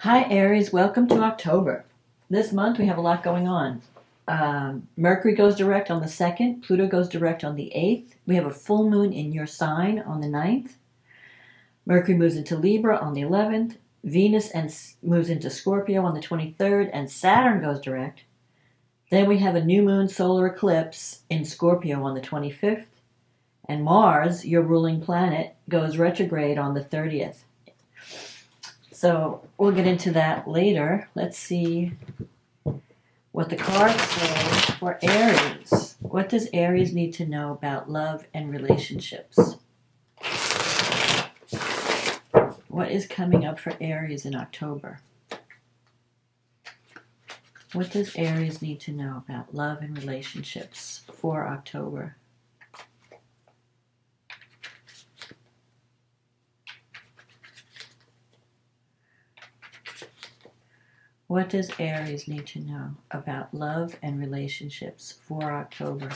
Hi Aries, welcome to October. This month we have a lot going on. Mercury goes direct on the 2nd, Pluto goes direct on the 8th. We have a full moon in your sign on the 9th. Mercury moves into Libra on the 11th. Venus moves into Scorpio on the 23rd, and Saturn goes direct. Then we have a new moon solar eclipse in Scorpio on the 25th. And Mars, your ruling planet, goes retrograde on the 30th. So we'll get into that later. Let's see what the cards say for Aries. What does Aries need to know about love and relationships? What is coming up for Aries in October? What does Aries need to know about love and relationships for October? What does Aries need to know about love and relationships for October?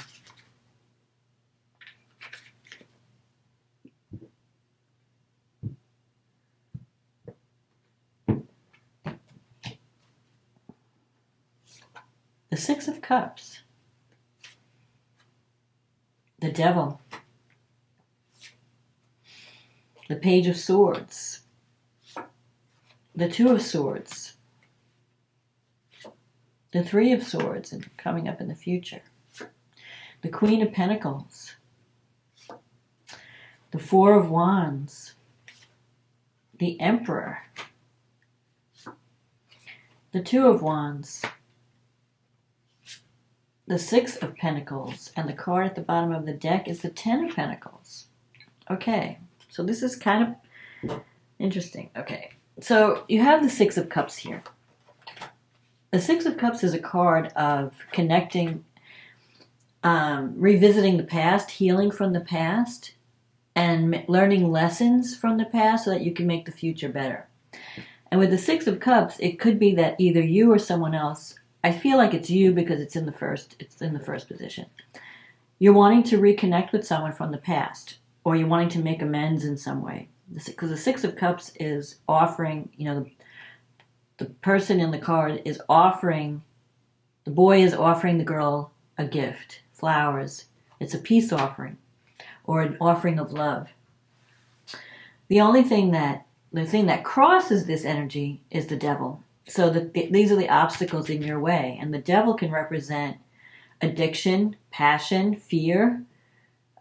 The Six of Cups, the Devil, the Page of Swords, the Two of Swords, the Three of Swords, and coming up in the future, the Queen of Pentacles, the Four of Wands, the Emperor, the Two of Wands, the Six of Pentacles, and the card at the bottom of the deck is the Ten of Pentacles. Okay, so this is kind of interesting. Okay, so you have the Six of Cups here. The Six of Cups is a card of connecting, revisiting the past, healing from the past, and learning lessons from the past so that you can make the future better. And with the Six of Cups, it could be that either you or someone else, I feel like it's you because it's in the first position. You're wanting to reconnect with someone from the past, or you're wanting to make amends in some way. Because the Six of Cups is offering, the person in the card is offering, the boy is offering the girl a gift, flowers. It's a peace offering or an offering of love. The thing that crosses this energy is the Devil. So these are the obstacles in your way. And the Devil can represent addiction, passion, fear.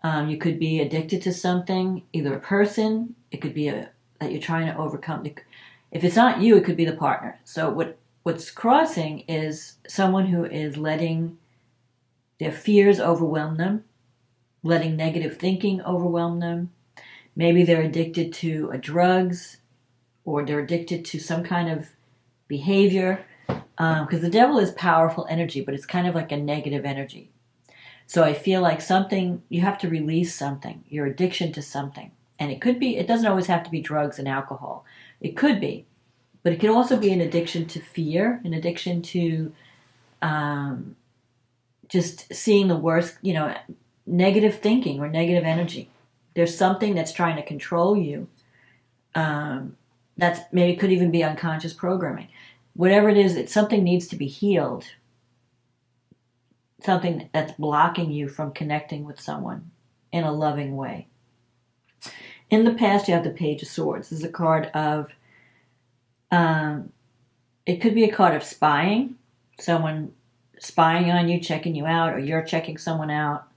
You could be addicted to something, either a person, it could be that you're trying to overcome. If it's not you, it could be the partner. So what's crossing is someone who is letting their fears overwhelm them, letting negative thinking overwhelm them. Maybe they're addicted to drugs, or they're addicted to some kind of behavior. Because the Devil is powerful energy, but it's kind of like a negative energy. So I feel like you have to release something, your addiction to something. And it doesn't always have to be drugs and alcohol. It could be, but it could also be an addiction to fear, an addiction to just seeing the worst, negative thinking or negative energy. There's something that's trying to control you. That's maybe could even be unconscious programming. Whatever it is, something needs to be healed. Something that's blocking you from connecting with someone in a loving way. In the past, you have the Page of Swords. This is a card of, it could be a card of spying, someone spying on you, checking you out, or you're checking someone out.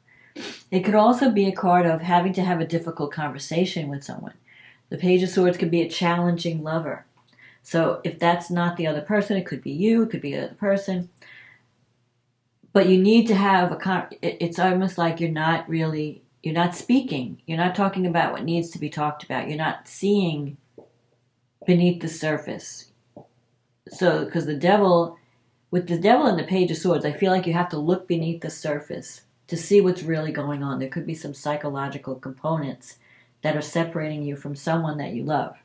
It could also be a card of having to have a difficult conversation with someone. The Page of Swords could be a challenging lover. So if that's not the other person, it could be you, it could be the other person. But you need to have it's almost like you're not speaking. You're not talking about what needs to be talked about. You're not seeing beneath the surface. So, because with the Devil and the Page of Swords, I feel like you have to look beneath the surface to see what's really going on. There could be some psychological components that are separating you from someone that you love,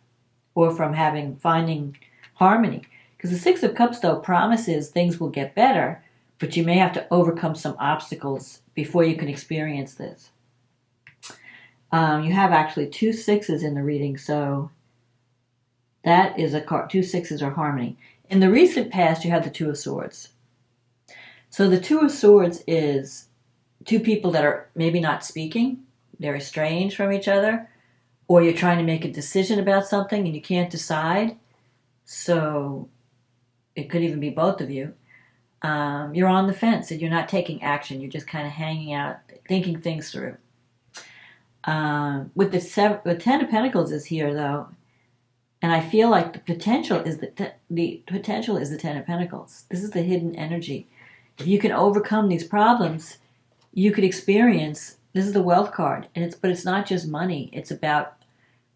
or from finding harmony. Because the Six of Cups, though, promises things will get better, but you may have to overcome some obstacles before you can experience this. You have actually two sixes in the reading, so That is a card. 2 sixes are harmony. In the recent past, you have the Two of Swords. So the Two of Swords is two people that are maybe not speaking. They're estranged from each other. Or you're trying to make a decision about something and you can't decide. So it could even be both of you. You're on the fence and you're not taking action. You're just kind of hanging out, thinking things through. With the Ten of Pentacles is here, though. And I feel like the potential is the Ten of Pentacles. This is the hidden energy. If you can overcome these problems, you could experience. This is the Wealth card, but it's not just money. It's about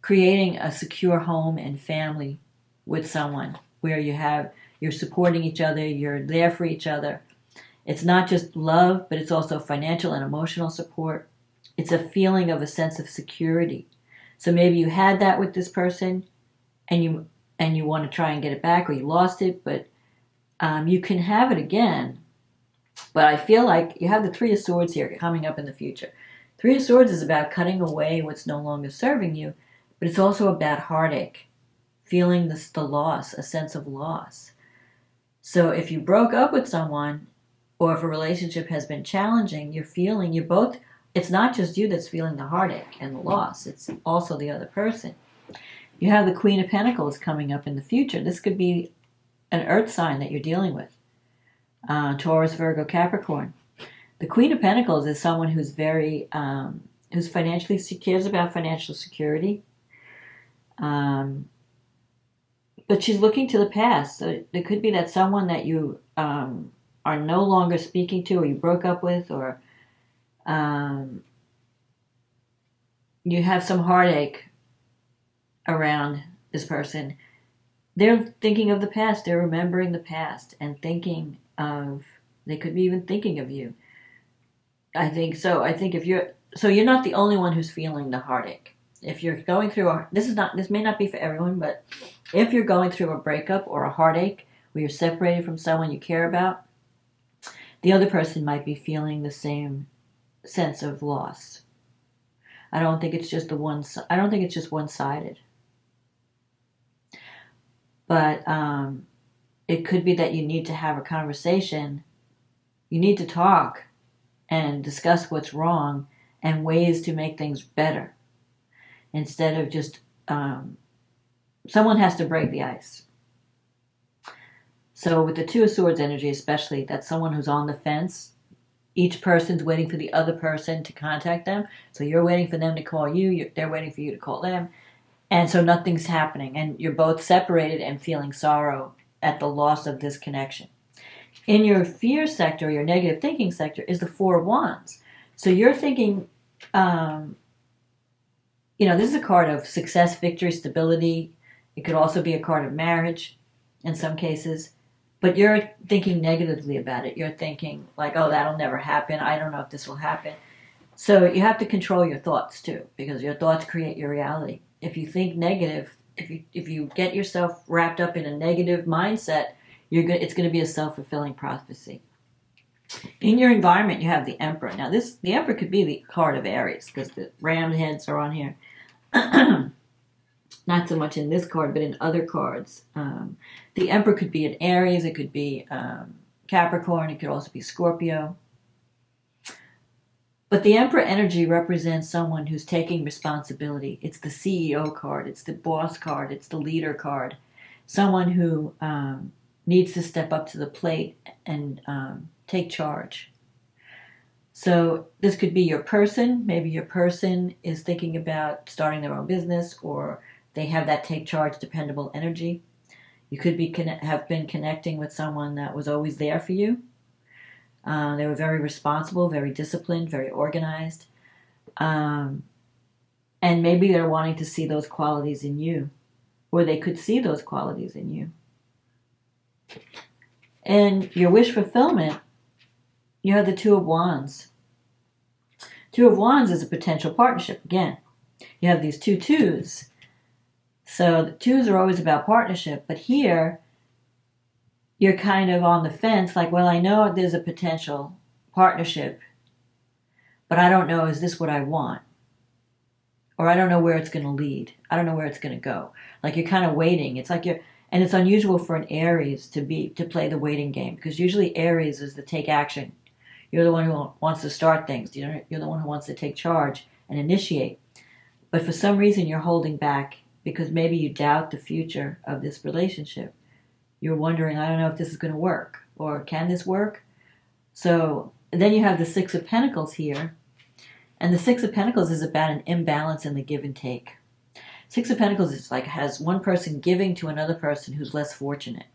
creating a secure home and family with someone where you're supporting each other, you're there for each other. It's not just love, but it's also financial and emotional support. It's a feeling of a sense of security. So maybe you had that with this person, and you want to try and get it back, or you lost it, but you can have it again. But I feel like you have the Three of Swords here coming up in the future. Three of Swords is about cutting away what's no longer serving you, but it's also about heartache, feeling the loss, a sense of loss. So if you broke up with someone, or if a relationship has been challenging, it's not just you that's feeling the heartache and the loss, it's also the other person. You have the Queen of Pentacles coming up in the future. This could be an earth sign that you're dealing with. Taurus, Virgo, Capricorn. The Queen of Pentacles is someone who's who's financially cares about financial security. But she's looking to the past. So it could be that someone that you are no longer speaking to, or you broke up with, or you have some heartache around this person. They're thinking of the past. They're remembering the past and they could be even thinking of you. I think so. I think you're not the only one who's feeling the heartache. If you're going through this may not be for everyone, but if you're going through a breakup or a heartache where you're separated from someone you care about, the other person might be feeling the same sense of loss. I don't think it's just one-sided. But it could be that you need to have a conversation. You need to talk and discuss what's wrong and ways to make things better. Instead of just, someone has to break the ice. So with the Two of Swords energy especially, that's someone who's on the fence. Each person's waiting for the other person to contact them. So you're waiting for them to call you. They're waiting for you to call them. And so nothing's happening. And you're both separated and feeling sorrow at the loss of this connection. In your fear sector, your negative thinking sector, is the Four of Wands. So you're thinking, this is a card of success, victory, stability. It could also be a card of marriage in some cases. But you're thinking negatively about it. You're thinking like, oh, that'll never happen. I don't know if this will happen. So you have to control your thoughts too, because your thoughts create your reality. If you think negative, if you get yourself wrapped up in a negative mindset, it's going to be a self-fulfilling prophecy. In your environment, you have the Emperor. Now, the Emperor could be the card of Aries, because the ram heads are on here. Not so much in this card, but in other cards. The Emperor could be an Aries. It could be Capricorn. It could also be Scorpio. But the Emperor energy represents someone who's taking responsibility. It's the CEO card. It's the boss card. It's the leader card. Someone who needs to step up to the plate and take charge. So this could be your person. Maybe your person is thinking about starting their own business, or they have that take charge, dependable energy. You could have been connecting with someone that was always there for you. They were very responsible, very disciplined, very organized. And maybe they're wanting to see those qualities in you, or they could see those qualities in you. And your wish fulfillment, you have the Two of Wands. Two of Wands is a potential partnership. Again, you have these two twos. So the twos are always about partnership, but here you're kind of on the fence, like, well, I know there's a potential partnership, but I don't know, is this what I want? or I don't know where it's going to lead. I don't know where it's going to go. Like you're kind of waiting. It's like and it's unusual for an Aries to play the waiting game, because usually Aries is the take action. You're the one who wants to start things. You're the one who wants to take charge and initiate. But for some reason you're holding back because maybe you doubt the future of this relationship. You're wondering, I don't know if this is going to work, or can this work? So then you have the Six of Pentacles here. And the Six of Pentacles is about an imbalance in the give and take. Six of Pentacles is like has one person giving to another person who's less fortunate.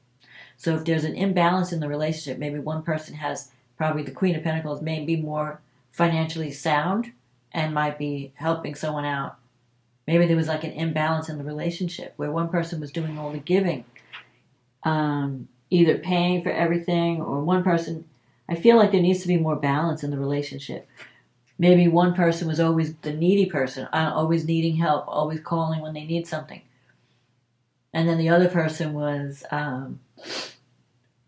So if there's an imbalance in the relationship, maybe one person has, probably the Queen of Pentacles may be more financially sound and might be helping someone out. Maybe there was like an imbalance in the relationship where one person was doing all the giving, either paying for everything, or one person. I feel like there needs to be more balance in the relationship. Maybe one person was always the needy person, always needing help, always calling when they need something. And then the other person was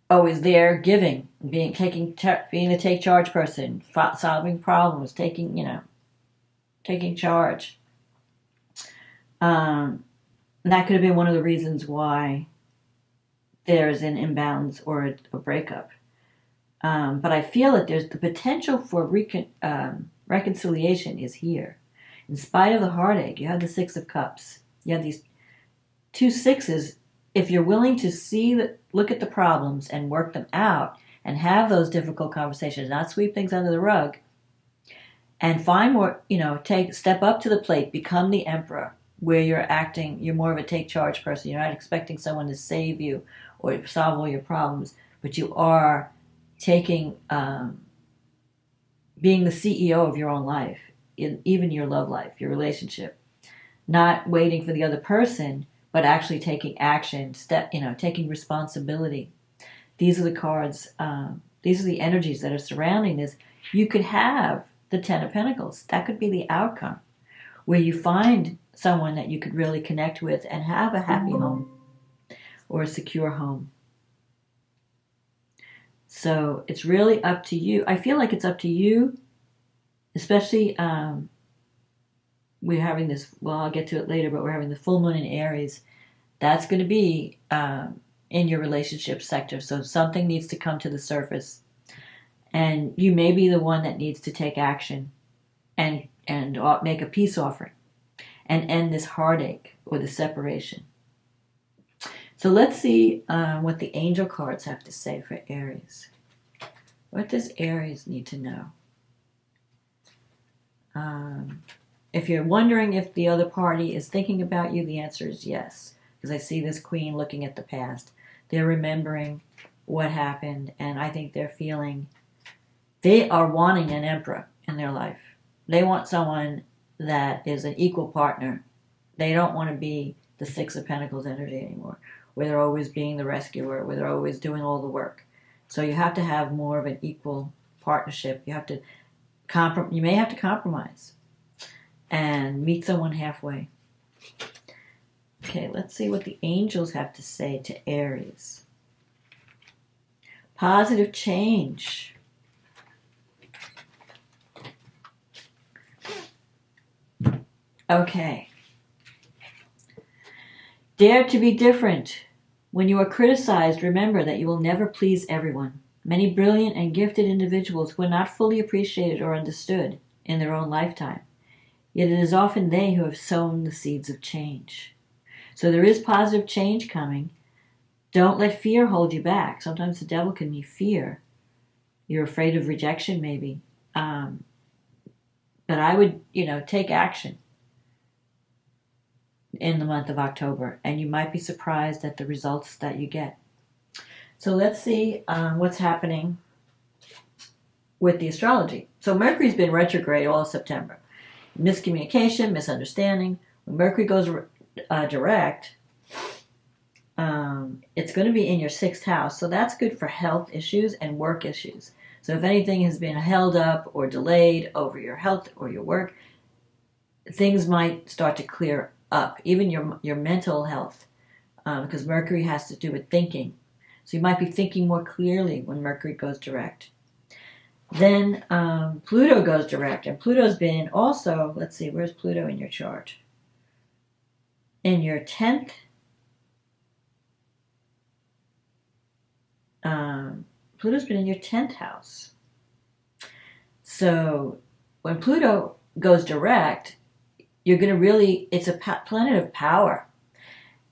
always there giving, being the take charge person, solving problems, taking charge. That could have been one of the reasons why there's an imbalance or a breakup. But I feel that there's the potential for reconciliation is here. In spite of the heartache, you have the Six of Cups. You have these two sixes. If you're willing to look at the problems and work them out and have those difficult conversations, not sweep things under the rug, and find more, step up to the plate, become the emperor, where you're more of a take charge person. You're not expecting someone to save you or solve all your problems, but you are taking, being the CEO of your own life, even your love life, your relationship, not waiting for the other person, but actually taking action, taking responsibility. These are the cards, these are the energies that are surrounding this. You could have the Ten of Pentacles. That could be the outcome, where you find someone that you could really connect with and have a happy home or a secure home. So it's really up to you. I feel like it's up to you, especially we're having this, well, I'll get to it later, but we're having the full moon in Aries. That's going to be in your relationship sector. So something needs to come to the surface. And you may be the one that needs to take action and make a peace offering and end this heartache or the separation. So let's see what the angel cards have to say for Aries. What does Aries need to know? If you're wondering if the other party is thinking about you, the answer is yes. Because I see this queen looking at the past. They're remembering what happened, and I think they are wanting an emperor in their life. They want someone that is an equal partner. They don't want to be the Six of Pentacles energy anymore, where they're always being the rescuer, where they're always doing all the work. So you have to have more of an equal partnership. You may have to compromise and meet someone halfway. Okay, let's see what the angels have to say to Aries. Positive change. Okay. Dare to be different. When you are criticized, remember that you will never please everyone. Many brilliant and gifted individuals were not fully appreciated or understood in their own lifetime. Yet it is often they who have sown the seeds of change. So there is positive change coming. Don't let fear hold you back. Sometimes the devil can be fear. You're afraid of rejection, maybe. But I would, take action in the month of October, and you might be surprised at the results that you get. So let's see what's happening with the astrology. So Mercury's been retrograde all September. Miscommunication, misunderstanding. When Mercury goes direct, it's going to be in your 6th house. So that's good for health issues and work issues. So if anything has been held up or delayed over your health or your work, things might start to clear up, even your mental health, because Mercury has to do with thinking. So you might be thinking more clearly when Mercury goes direct. Then Pluto goes direct, and Pluto's been also, let's see, where's Pluto in your chart? In your 10th. Pluto's been in your 10th house. So when Pluto goes direct, you're going to really, it's a planet of power.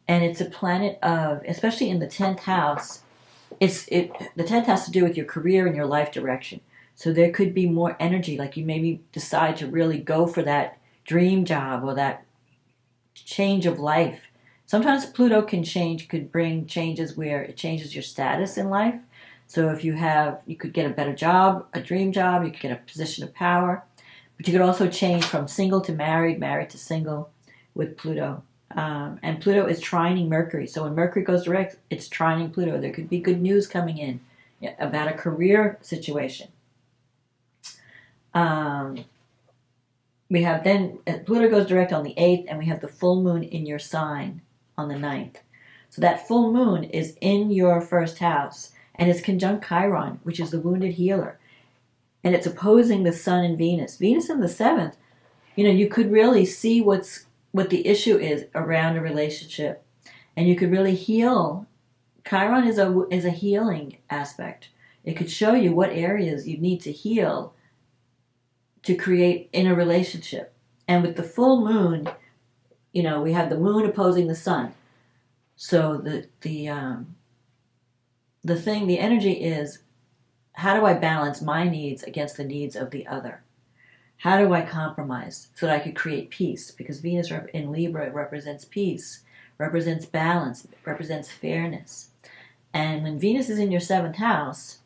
And it's a planet of, especially in the 10th house, the 10th has to do with your career and your life direction. So there could be more energy, like you maybe decide to really go for that dream job or that change of life. Sometimes Pluto could bring changes where it changes your status in life. So if you could get a better job, a dream job, you could get a position of power. But you could also change from single to married, married to single with Pluto. And Pluto is trining Mercury. So when Mercury goes direct, it's trining Pluto. There could be good news coming in about a career situation. We have then, Pluto goes direct on the 8th, and we have the full moon in your sign on the 9th. So that full moon is in your first house, and it's conjunct Chiron, which is the wounded healer. And it's opposing the sun and Venus. Venus in the 7th, you could really see what the issue is around a relationship. And you could really heal. Chiron is a healing aspect. It could show you what areas you need to heal to create in a relationship. And with the full moon, we have the moon opposing the sun. So the energy is, how do I balance my needs against the needs of the other? How do I compromise so that I could create peace? Because Venus in Libra represents peace, represents balance, represents fairness. And when Venus is in your 7th house,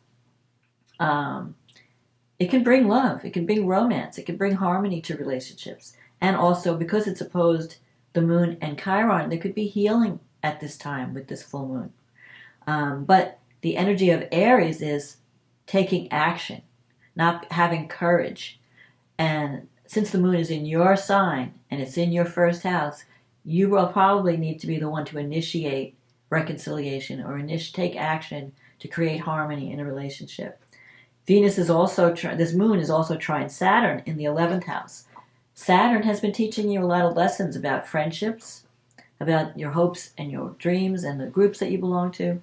it can bring love, it can bring romance, it can bring harmony to relationships. And also, because it's opposed the moon and Chiron, there could be healing at this time with this full moon. But the energy of Aries is taking action, not having courage. And since the moon is in your sign and it's in your first house, you will probably need to be the one to initiate reconciliation or take action to create harmony in a relationship. Venus is also, this moon is also trine Saturn in the 11th house. Saturn has been teaching you a lot of lessons about friendships, about your hopes and your dreams and the groups that you belong to.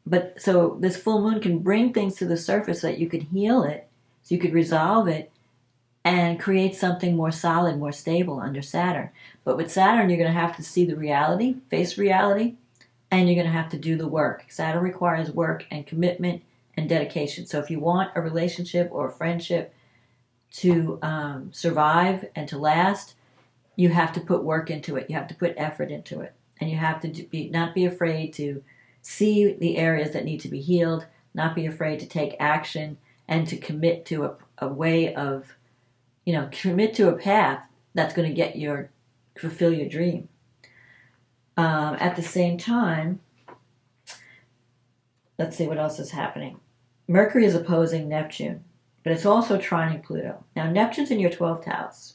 But so this full moon can bring things to the surface so that you could heal it, so you could resolve it and create something more solid, more stable under Saturn. But with Saturn, you're going to have to see the reality, face reality, and you're going to have to do the work. Saturn requires work and commitment and dedication. So if you want a relationship or a friendship to survive and to last, you have to put work into it. You have to put effort into it. And you have to not be afraid to see the areas that need to be healed, not be afraid to take action, and to commit to a way of, commit to a path that's going to fulfill your dream. At the same time, let's see what else is happening. Mercury is opposing Neptune, but it's also trining Pluto. Now, Neptune's in your 12th house.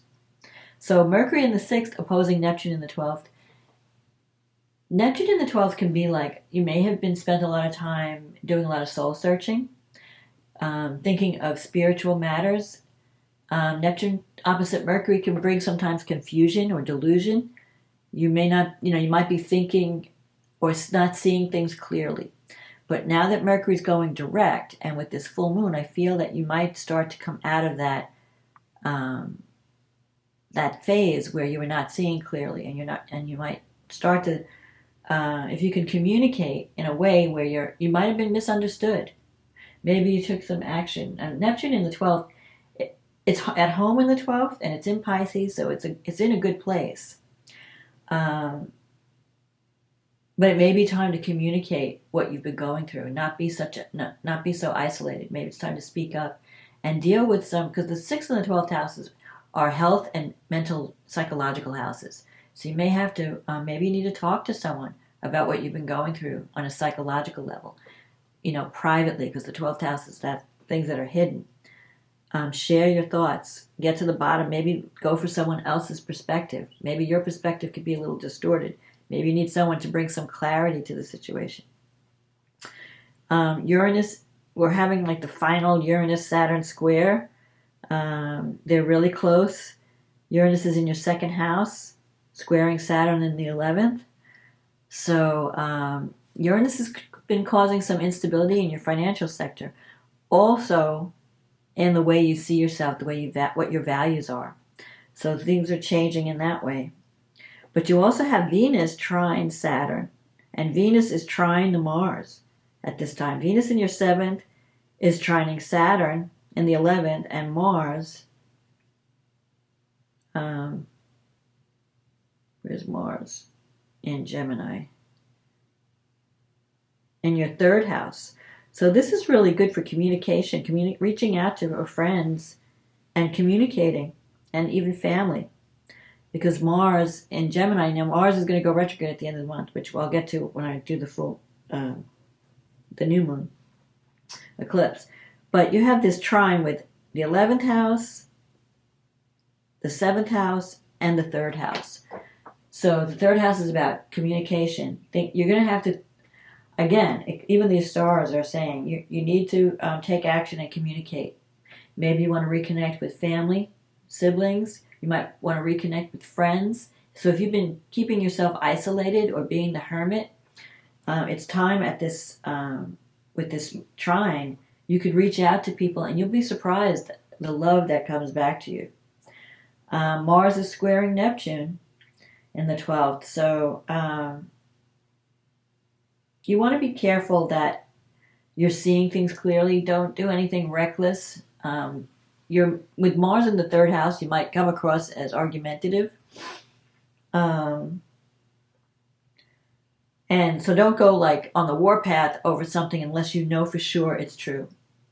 So Mercury in the 6th opposing Neptune in the 12th. Neptune in the 12th can be like, you may have been spent a lot of time doing a lot of soul searching, thinking of spiritual matters. Neptune opposite Mercury can bring sometimes confusion or delusion. You may not, you might be thinking or not seeing things clearly. But now that Mercury's going direct, and with this full moon, I feel that you might start to come out of that that phase where you were not seeing clearly, and you might start to, if you can communicate in a way where you might have been misunderstood. Maybe you took some action. And Neptune in the 12th, it's at home in the 12th, and it's in Pisces, so it's in a good place. But it may be time to communicate what you've been going through and not be so isolated. Maybe it's time to speak up and deal with because the 6th and the 12th houses are health and mental psychological houses. So you may have to, maybe you need to talk to someone about what you've been going through on a psychological level, privately, because the 12th house is that things that are hidden. Share your thoughts, get to the bottom, maybe go for someone else's perspective. Maybe your perspective could be a little distorted. Maybe you need someone to bring some clarity to the situation. Uranus we're having like the final Uranus-Saturn square. They're really close. Uranus is in your second house, squaring Saturn in the 11th. So Uranus has been causing some instability in your financial sector. Also, in the way you see yourself, the way what your values are. So things are changing in that way. But you also have Venus trine Saturn, and Venus is trine the Mars at this time. Venus in your 7th is trining Saturn in the 11th, and Mars, where's Mars? In Gemini. In your 3rd house. So this is really good for communication, reaching out to our friends and communicating, and even family. Because Mars in Gemini, now Mars is going to go retrograde at the end of the month, which I'll get to when I do the full, the new moon eclipse. But you have this trine with the 11th house, the 7th house, and the 3rd house. So the 3rd house is about communication. You're going to have to, again, even these stars are saying you need to take action and communicate. Maybe you want to reconnect with family, siblings. You might want to reconnect with friends. So if you've been keeping yourself isolated or being the hermit, it's time at this, with this trine, you could reach out to people and you'll be surprised the love that comes back to you. Mars is squaring Neptune in the 12th. So you want to be careful that you're seeing things clearly. Don't do anything reckless. With Mars in the 3rd house, you might come across as argumentative. And so don't go like on the warpath over something unless you know for sure it's true.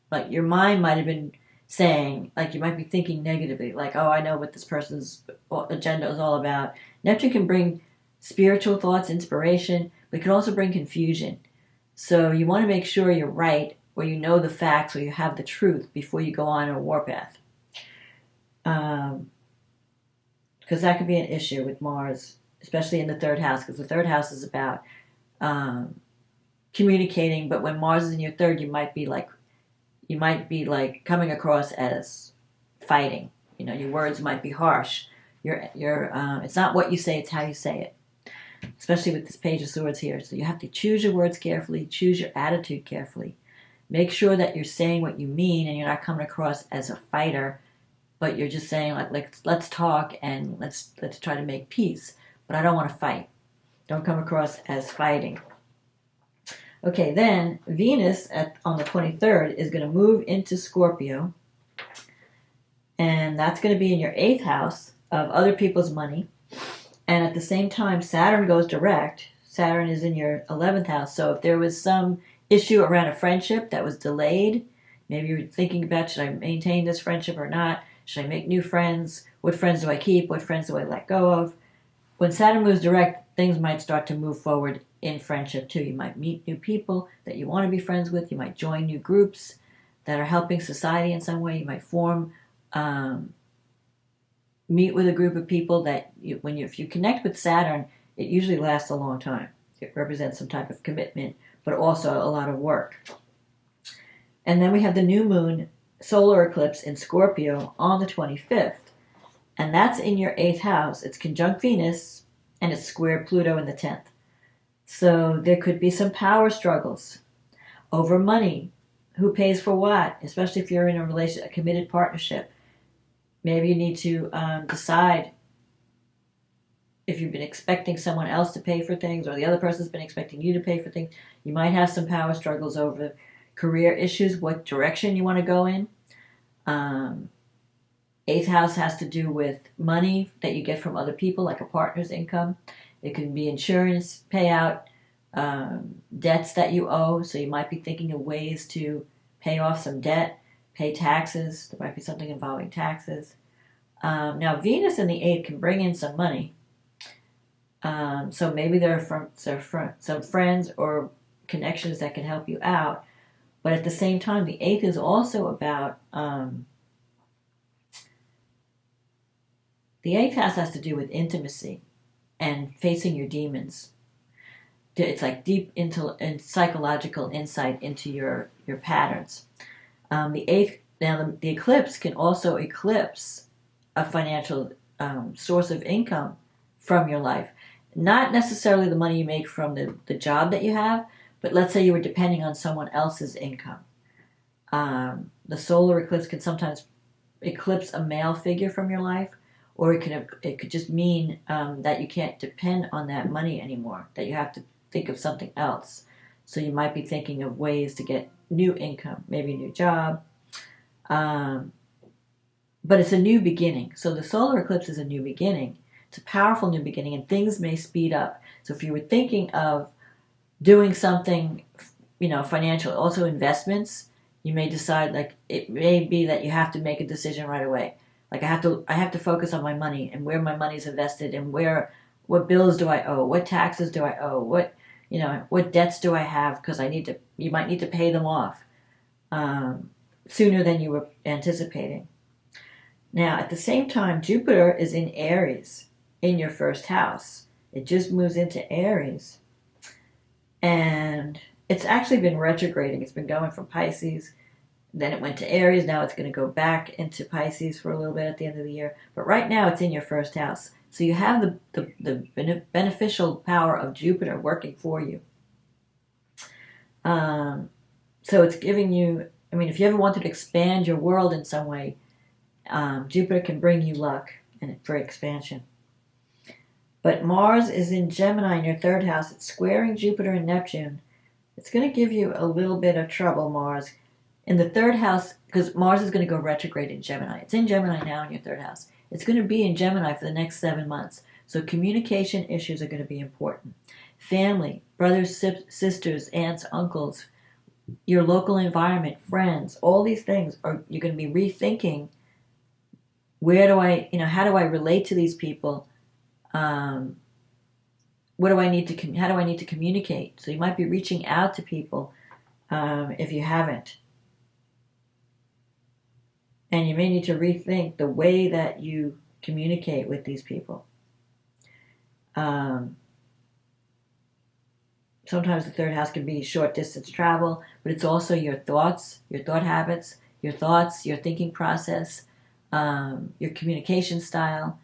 Like your mind might have been saying, like you might be thinking negatively, like, oh, I know what this person's agenda is all about. Neptune can bring spiritual thoughts, inspiration, but it can also bring confusion. So you want to make sure you're right, or you know the facts, or you have the truth before you go on a warpath. Because that could be an issue with Mars, especially in the 3rd house, because the 3rd house is about communicating. But when Mars is in your 3rd, you might be like coming across as fighting. You know, your words might be harsh. It's not what you say, it's how you say it. Especially with this Page of Swords here. So you have to choose your words carefully, choose your attitude carefully. Make sure that you're saying what you mean and you're not coming across as a fighter, but you're just saying like let's talk and let's try to make peace. But I don't want to fight. Don't come across as fighting. Okay, then Venus on the 23rd is going to move into Scorpio, and that's going to be in your 8th house of other people's money. And at the same time, Saturn goes direct. Saturn is in your 11th house. So if there was some issue around a friendship that was delayed, maybe you're thinking about, should I maintain this friendship or not? Should I make new friends? What friends do I keep? What friends do I let go of? When Saturn moves direct, things might start to move forward in friendship too. You might meet new people that you want to be friends with. You might join new groups that are helping society in some way. You might meet with a group of people that if you connect with Saturn, it usually lasts a long time. It represents some type of commitment, but also a lot of work. And then we have the new moon solar eclipse in Scorpio on the 25th. And that's in your 8th house. It's conjunct Venus, and it's square Pluto in the 10th. So there could be some power struggles over money. Who pays for what? Especially if you're in a committed partnership. Maybe you need to decide if you've been expecting someone else to pay for things or the other person's been expecting you to pay for things. You might have some power struggles over career issues, what direction you want to go in. 8th house has to do with money that you get from other people, like a partner's income. It can be insurance payout, debts that you owe. So you might be thinking of ways to pay off some debt, pay taxes. There might be something involving taxes. Now, Venus in the 8th can bring in some money. So maybe there are some friends or connections that can help you out. But at the same time, the 8th is also about... the 8th house has to do with intimacy and facing your demons. It's like deep psychological insight into your your patterns. The eclipse can also eclipse a financial source of income from your life. Not necessarily the money you make from the job that you have, but let's say you were depending on someone else's income. The solar eclipse can sometimes eclipse a male figure from your life, or it could just mean that you can't depend on that money anymore, that you have to think of something else. So you might be thinking of ways to get new income, maybe a new job. But it's a new beginning. So the solar eclipse is a new beginning. It's a powerful new beginning, and things may speed up. So if you were thinking of doing something, financial, also investments, you may decide, like, it may be that you have to make a decision right away. Like, I have to focus on my money and where my money is invested, and what bills do I owe, what taxes do I owe, what debts do I have, because you might need to pay them off sooner than you were anticipating. Now, at the same time, Jupiter is in Aries, in your first house. It just moves into Aries. And it's actually been retrograding. It's been going from Pisces, then it went to Aries. Now it's going to go back into Pisces for a little bit at the end of the year. But right now it's in your first house. So you have the beneficial power of Jupiter working for you. So it's giving you, if you ever wanted to expand your world in some way, Jupiter can bring you luck for expansion. But Mars is in Gemini in your third house. It's squaring Jupiter and Neptune. It's going to give you a little bit of trouble, Mars. In the third house, because Mars is going to go retrograde in Gemini. It's in Gemini now in your third house. It's going to be in Gemini for the next 7 months. So communication issues are going to be important. Family, brothers, sisters, aunts, uncles, your local environment, friends, all these things you're going to be rethinking. How do I relate to these people? How do I need to communicate? So you might be reaching out to people if you haven't. And you may need to rethink the way that you communicate with these people. Sometimes the third house can be short distance travel, but it's also your thoughts, your thought habits, your thinking process, your communication style.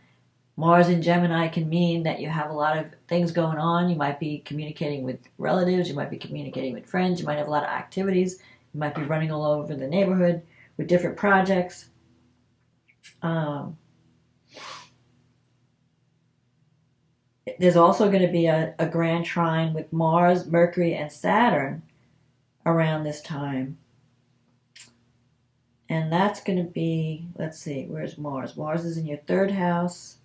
Mars in Gemini can mean that you have a lot of things going on. You might be communicating with relatives. You might be communicating with friends. You might have a lot of activities. You might be running all over the neighborhood with different projects. There's also going to be a grand trine with Mars, Mercury, and Saturn around this time. And that's going to be, let's see, where's Mars? Mars is in your third house.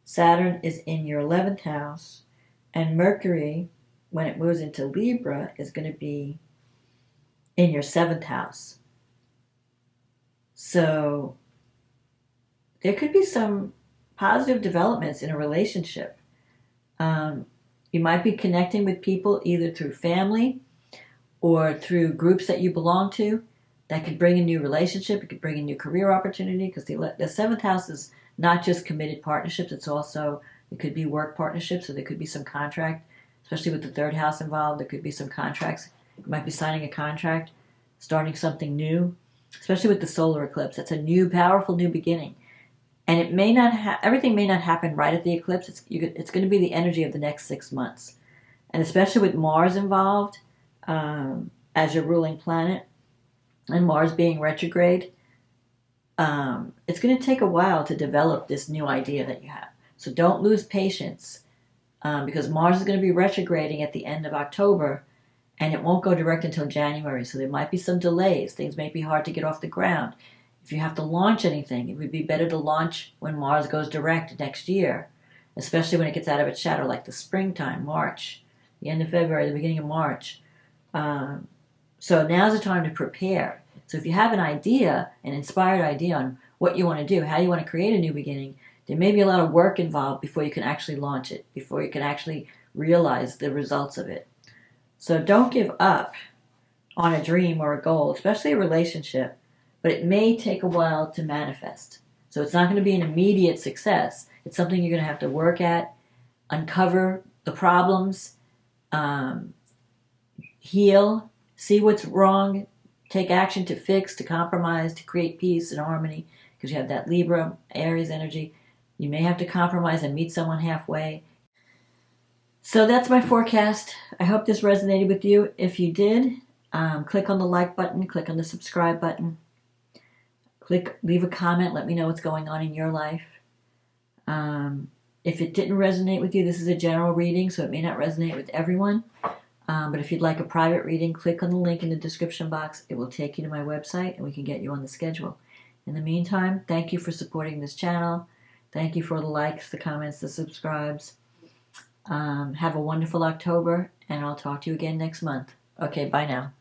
Saturn is in your 11th house. And Mercury, when it moves into Libra, is going to be in your 7th house. So there could be some positive developments in a relationship. You might be connecting with people either through family or through groups that you belong to that could bring a new relationship. It could bring a new career opportunity, because the 7th house is not just committed partnerships. It could be work partnerships, so there could be some contract, especially with the third house involved. There could be some contracts. You might be signing a contract, starting something new, especially with the solar eclipse. That's a new, powerful new beginning. And it may not everything may not happen right at the eclipse. It's going to be the energy of the next 6 months. And especially with Mars involved as your ruling planet, and Mars being retrograde, it's going to take a while to develop this new idea that you have. So don't lose patience, because Mars is going to be retrograding at the end of October, and it won't go direct until January. So there might be some delays. Things may be hard to get off the ground. If you have to launch anything, it would be better to launch when Mars goes direct next year, especially when it gets out of its shadow, like the springtime, March, the end of February, the beginning of March. So now's the time to prepare. So if you have an idea, an inspired idea on what you want to do, how you want to create a new beginning, there may be a lot of work involved before you can actually launch it, before you can actually realize the results of it. So don't give up on a dream or a goal, especially a relationship, but it may take a while to manifest. So it's not going to be an immediate success. It's something you're going to have to work at, uncover the problems, heal, see what's wrong, take action, to fix, to compromise, to create peace and harmony, because you have that Libra, Aries energy. You may have to compromise and meet someone halfway. So that's my forecast. I hope this resonated with you. If you did, click on the like button, click on the subscribe button, leave a comment, let me know what's going on in your life. If it didn't resonate with you, this is a general reading, so it may not resonate with everyone. But if you'd like a private reading, click on the link in the description box. It will take you to my website, and we can get you on the schedule. In the meantime, thank you for supporting this channel. Thank you for the likes, the comments, the subscribes. Have a wonderful October, and I'll talk to you again next month. Okay, bye now.